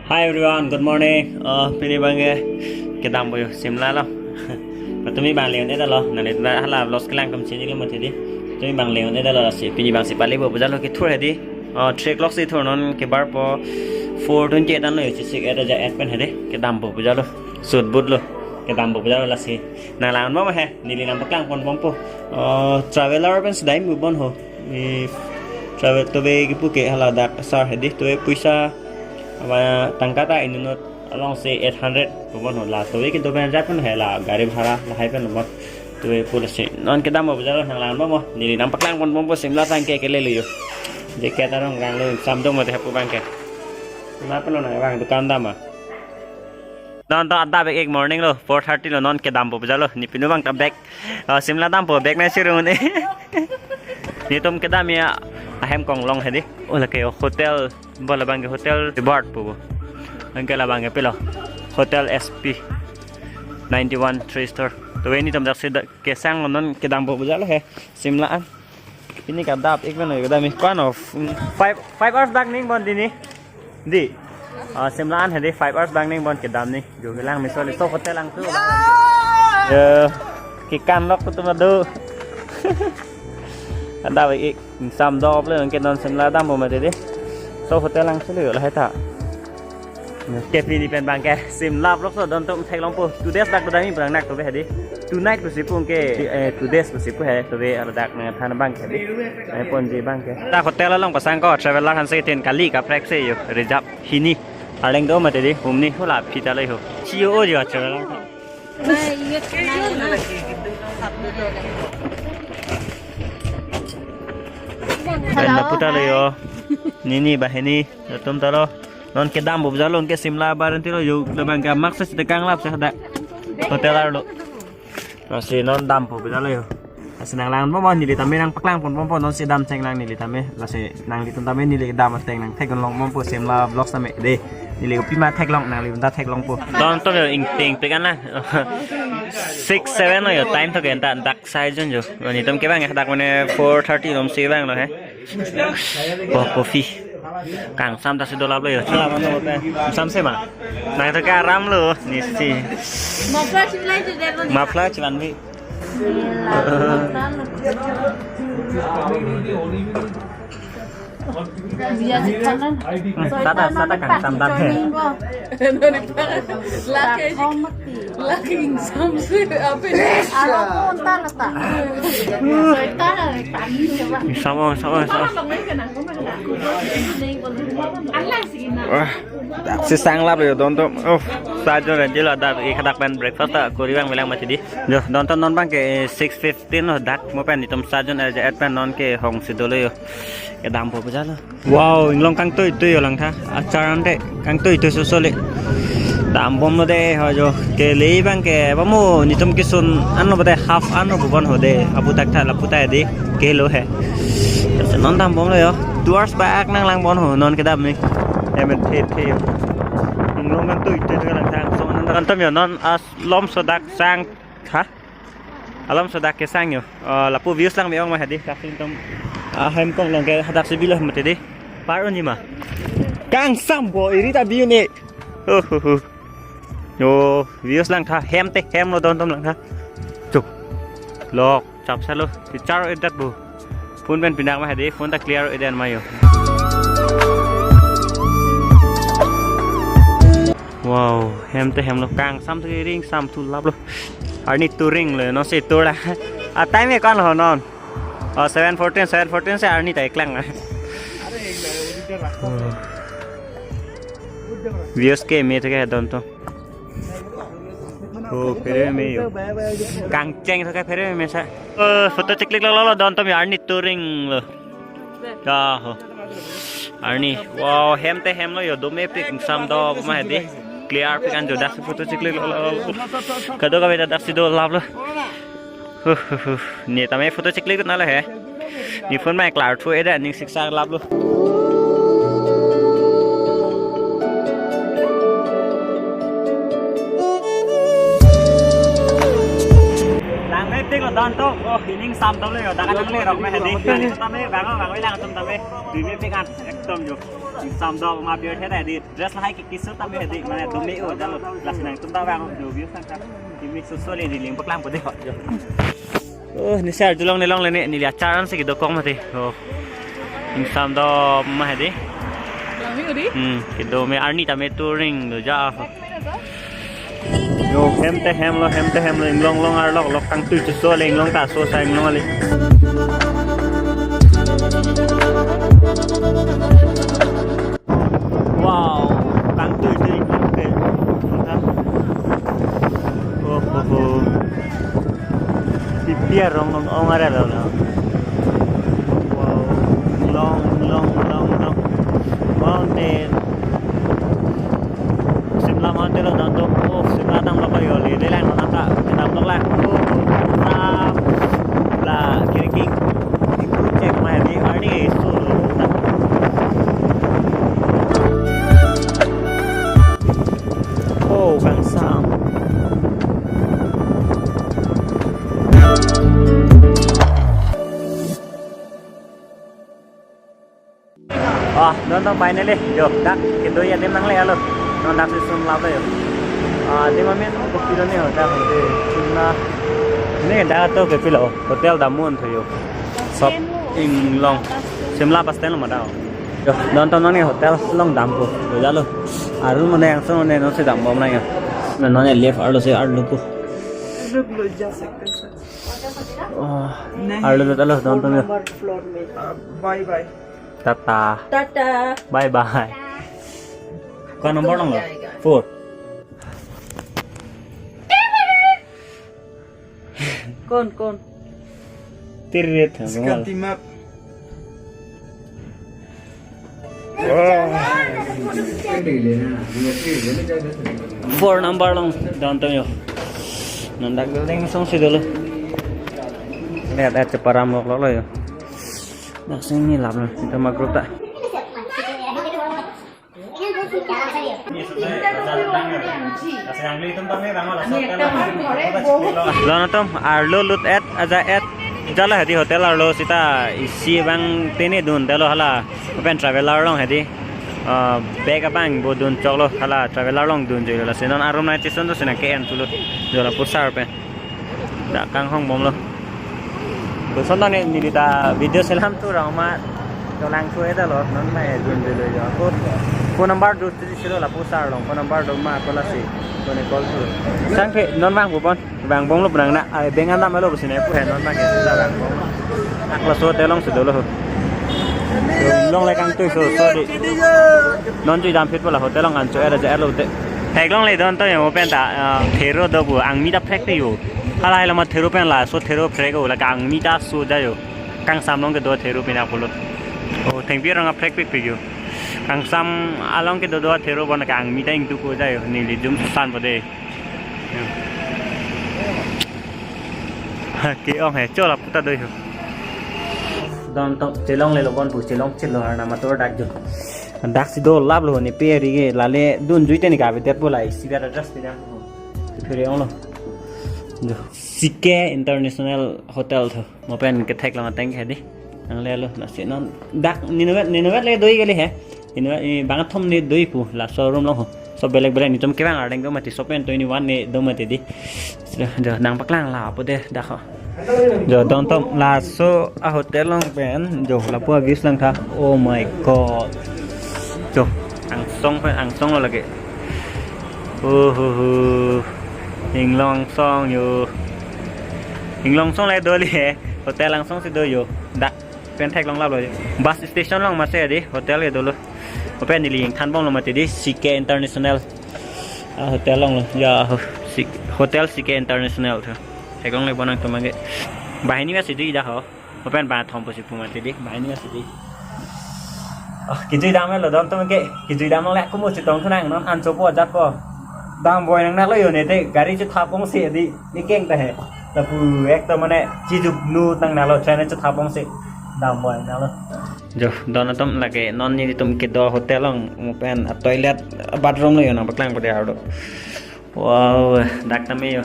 Hi everyone, good morning. Pini bang ke dam boyo simla lo. Tumi bang leon eda lo. Nale na hala los kelang kam sini lo mati di. Tumi bang leon eda lo si pini bang si pali bo bujalo ke thur hedi. Trek lock si thur non ke bar po 428 an lo si sik eda ja adpen hedi ke dam bo bujalo. Sud bud lo. Ke dam bo bujalo la si. Na la mo ma he. Nili nam paklang pon pom po. Traveler ben sedai mu bon ho. Travel to be ki pu ke hala dak sar hedi to e puisa và tăng cả tại nó along say 800 của bọn họ là tối cái tôi bên rap nó hay là gari bhara là hai bên một tôi phụ sẽ non cái đam ở bây giờ hàng làm bao nhiêu thì nắm bắt lang con bông xem lá sang cái lấy liều vậy cái ta đang gang lên xăm đông mà thì hấp bang cái lá bên này bang tôi cam đam à non to ada back egg morning lo 4:30 lo non cái đam ở bây giờ lo ni pinu bang tập back xem lá đam ở back này xíu này ni tom cái đam ya hem kong long hay đi ôi là cái hotel bola bang hotel reward po ang kala bang pilo hotel SP 91 3 star to ini tam dak sida ke sang non ke dam bo bujalo he simlaan ini ka dap ik ben ga dami kwan of 5 hours back ning bon dini di simlaan he di 5 hours back ning bon ke dam ni jo ke lang mi so le so hotel lang tu ke kan lok tu ma do ada ik sam do le ke non simla dam bo ma de so hotel lang selu lah eta kepi di pen bang ke sim lab lok so don tum thai long po tu des dak dai mi bang nak to be hedi tonight ko sipung ke tu des ko sipu he to be ala dak na than bang ke di ai pon ji bang ke ta hotel long pa sang ko traveler han se ten kali ka prek se yo reserve hini aleng do ma te di hum ni hola phita lai ho chi o jo traveler mai yet na puta lai yo Nini bahini tum talo non ke dam bob jalon ke simla baran tiro yu lebang ka maksa sida kang lap sa da hotel arlo si non dam bob jalo yo asinang lang mo ni li tame nang paklang pon pon non si dam cheng lang ni li tame la si nang li tum tame ni li dam teng nang thek long mo po simla blog sa me de ni li pi ma thek long nang li ta thek long po don to yo ing ting pe kan la 6 7 no yo time to gen ta dak sai jon yo ni tum ke bang dak mane 4:30 lom si bang no he coffee càng xăm ta sẽ đổ lắm rồi chứ làm ăn một xăm xem à này thôi cả ram luôn nè gì mà flash chỉ bán vị Sata càng xăm ta thế laki insam sih apa ini? Alapun tanah tak. Tanah tani coba. Sama. Si sang lap yo don to sajo ran jela da e khadak ban breakfast ta kori bang melang ma chidi jo don to non bang ke 6:15 no dak mo pen ni tom sajon e at pen non ke hong si dole yo ke dam po bajalo wow inglong kang tui yo lang tha acharan de kang tui so so le dam bom de ho jo ke le bang ke bamu ni tom kisun an no bade half an no bon ho de abu tak tha la putai de ke lo he non dam bom le yo 2 hours back nang lang bon ho non ke dam ni em thê long kan tui cái lang thang so nan tâm yo non lom so dak sang ha alom so dak ke sang yo la pu views lang mi ong ma hadi ka sin tom hem kong long ke hadak se bilo mate di par ni ma kang sam bo irita bi ni yo views lang tha hem lo don tom lang tha chuk lok chap sa lo ti char edat bu phun ben pinang ma hadi phun ta clear eden ma yo wow hem lo kang sam thu ring sam thu lap lo arni touring le no se tora time me kan ho non 7:14 se arni tai klang views ke me to ke don to phere me yo kang cheng to ke phere me sa photo click lo don to me arni touring lo ka ho arni wow hem lo yo do me pick sam do ma di clear pe kan jo das photo chikle kado ka beta das do lab lo ni tame photo chikle na la he ni phone mai cloud thu eda ni siksa lab lo lang me tik lo dan to hining sam to le da kan le rok me he di tame bang bang lang tum tame du me pe kan ekdom jo samdo ma biar thế này đi dress hai cái số tao biết đi mà này tụi mỹ ở đó là này chúng ta vào đều biết sang sang thì mình số này thì liền bắc lam của đây họ ni share long lên nè ni lihat cara sih gitu kong mati oh samdo ma đi gitu me arni ta me touring do ja yo hem te hem lo long ar lok kang tu so leng long ta so sai long ali wow kang tu long ke oh pipia rong ong ara lo wow long mountain Simla mountain lo dan to Simla tam lo kayo li de lang nata tam lo lang la kiriking cek mai di arni su oh kang sam nonton finally yo dak kendo ya dem nang le alo non dak sum la ba yo de mamen ko pilo ne ho dak de chuna ne da to ke pilo hotel da mon thoyo sop ing long simla pasten lo ma da yo nonton nang ne hotel long dam ko yo ja lo aru mane ang so ne no se dam bom na yo no ne left arlo se arlo ko रुक लो जा सकते sir arlo da lo nonton yo floor में bye bye tata टाटा bye bye con nomor dong lo 4 कौन tirit ganti map four number long downtown yo nandak building song si dulu lihat ceparam lo yo dak sini lap lo kita ma grup tak Donatom arlo lut at aja at jala hadi hotel arlo sita isi bang tene dun dalo hala open traveler long hadi bag abang bodun choklo hala traveler long dun joila senon arum na tison to sena ke en tulut jola pusar pe da kang hong bom lo to sonda ne nilita video selam tu rama jolang tu eta lo non mai dun joilo jo ko phone number do silo la pusar long phone number do ma ko la si to ne call tu sang ke non mang bu bon bang bong lo bang na ai bengan na malo sine pu he non mang ke sa bang bong ak la so te long se do lo long lai kang tu so di non ju dam fit pula hotel long an cho era ja lo te thek long lai don to yo pen ta thero do bu ang mi da phek te yo halai la ma thero pen la so thero phek go la kang mi ta so ja yo kang sam long ke do thero pina pulot o theng pi rang phek pik pi yo kang sam along ke do thero bon kang mi ta ing tu ko ja yo ni li jum san bo de ke ong he cho la puta do yo don to chelong le lo bon pu chelong chilo na ma to dak jo dak si do lab lo ni pe ri ge la le dun juite ni ka be tet bolai si ga just ni jam phire ong lo jo Sike International Hotel tho mo pen ke thek la ma tang he di ang le lo na se non dak ni no le doi gele he ni bang thom ni doi pu la showroom lo so belek ni tom ke bang ardeng do mati so pen 21 ni do mati di jo nang paklang la pu de dak jo don tom la so a hotel long pen jo la pu views lang tha oh my god jo ang song lo lagi hình long song lai do li hotel lang song si do yo dak pen thek long lab lo bus station long ma se di hotel ge do lo pen ni ling than bong lo ma ti di Sike International hotel long lo ya hotel Sike International tho thek long lai bonang to ma ge bai ni si di da ho pen ba thom po si pu ma ti di bai ni si di cái dam lo don to ma ge cái dam long la ko mo si tong thang non an cho po jat po dam boy nang na lo yo ne te gari chu tha pong se di ni keng ta he ta pu ek to mane chi ju nu tang na lo chane chu tha pong se dam boy na lo jo don tom la ke non ni tum ke do hotel long mo pen toilet bathroom lo yo na baklang pa de ardo wow dak ta me yo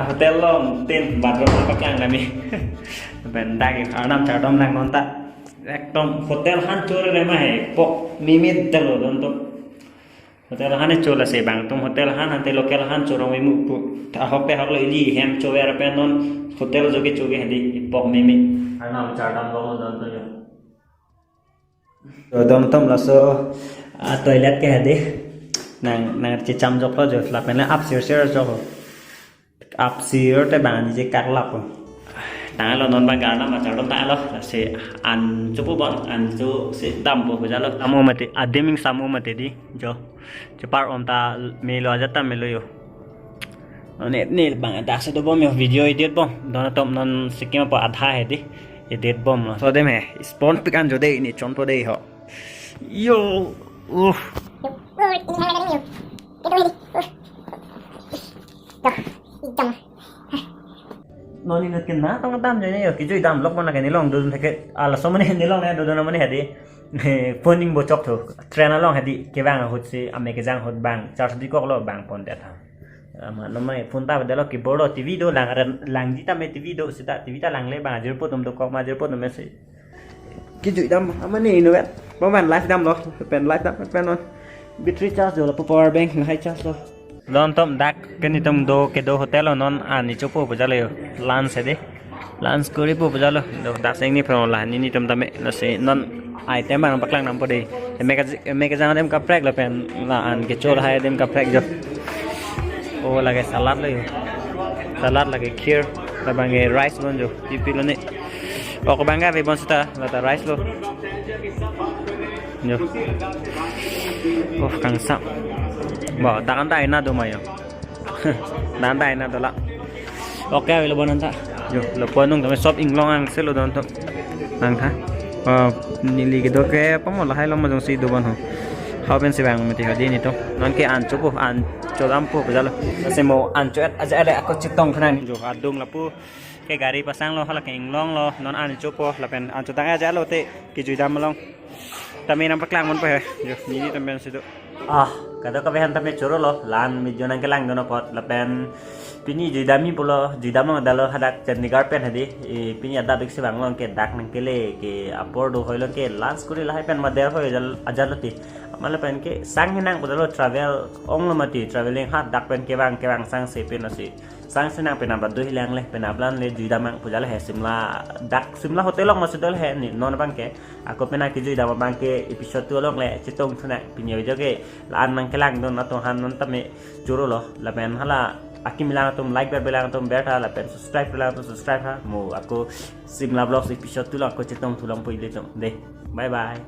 hotel long tin bathroom baklang na mi pen dak anam cha dom lang non ta একদম হোটেল খান চোরে মাহে পক মিমিত দলো দন্তম hotel han chola se bang tum hotel han ante local han chorong mu pu ta hokte hokle ili hem chower pen non hotel joge choge hedi pok mimi anam chardam lo don to yo dom tom la so toilet ke hedi nang nang chi cham jok lo jo la pen upstairs jo upstairs te bang je kak lap ta lo non bang ga na ma chardam ta lo se an chupu bon an chu se dam po ja lo amu mate ademing samu mate di jo cepat om ta melo aja ta melo yo ne bang ada se do bom yo video edit bom don tom non sikim pa adha he di edit bom so dem he spawn pikan jo dei ni chon to dei ho yo noni na kin na tong tam je ne yo ki joi dam lok na ke ni long do thake ala so mane ni long ne do na mane he di phoning bo chok tho train along hadi ke bang hot se ame ke jang hot bang charge di kok lo bang pon de tha ama no mai phone ta de lo ki board tv do lang ji ta me tv do sita tv ta lang le bang jir po tum do kok ma jir po tum me se ki jui dam ama ni no vet bo man live dam lo pen live dam pen on battery charge do lo power bank hai charge lo don tom dak ke ni tum do ke do hotel non ani chopo bo jale lunch he de lunch kori po bo jalo do dak seng ni phon la ni tum ta me no se non item bang paklang nam pode meka jang dem kaprek la pen la an ke chol hai dem kaprek jo o lage salad le salad lage kheer la bange rice bon jo pipi lo ne o ko banga be bon sta la ta rice lo jo oh kang sa bo tangan dai na do mayo dan dai na do la oke lo bon ta jo lo ponung ta shop ing long ang se lo don to nang tha nili ke do ke pamo la hai lo ma jong si do ban ho ha ben se bang mati ha di ni to non ke an chu po an cho dam po ba lo se mo an chu aja ale ako chitong khana ni jo adung la pu ke gari pasang lo hala ke inglong lo non an chu po la pen an chu ta aja lo te ki ju dam long tami nam paklang mon pa he jo ni ni tam ben se do kado ka behan tami choro lo lan mi jo nang ke lang do no pot la pen pini jidami pulo jidama dalo hadak chandigarh pen hadi pini ada bik se banglong ke dak nang kele ke apor do hoilo ke lunch kuri lahai pen mader hoy ajaloti mala pen ke sang hinang bodalo travel onglo mati traveling hat dak pen ke bang sang se pen asi sang senang pen abad do hilang le pen ablan le jidama pujala he simla hotel long masudol he ni non bang ke ako pena ke jidama bang ke episode tu long le chitong thuna pini joge lan nang kelang don ato han non tame choro lo la pen hala Aki bilang tuh like bilang tuh berta lah pen subscribe bilang tuh subscribe ha mau aku simla vlogs episode tu lah aku cetong tulang pun itu deh bye bye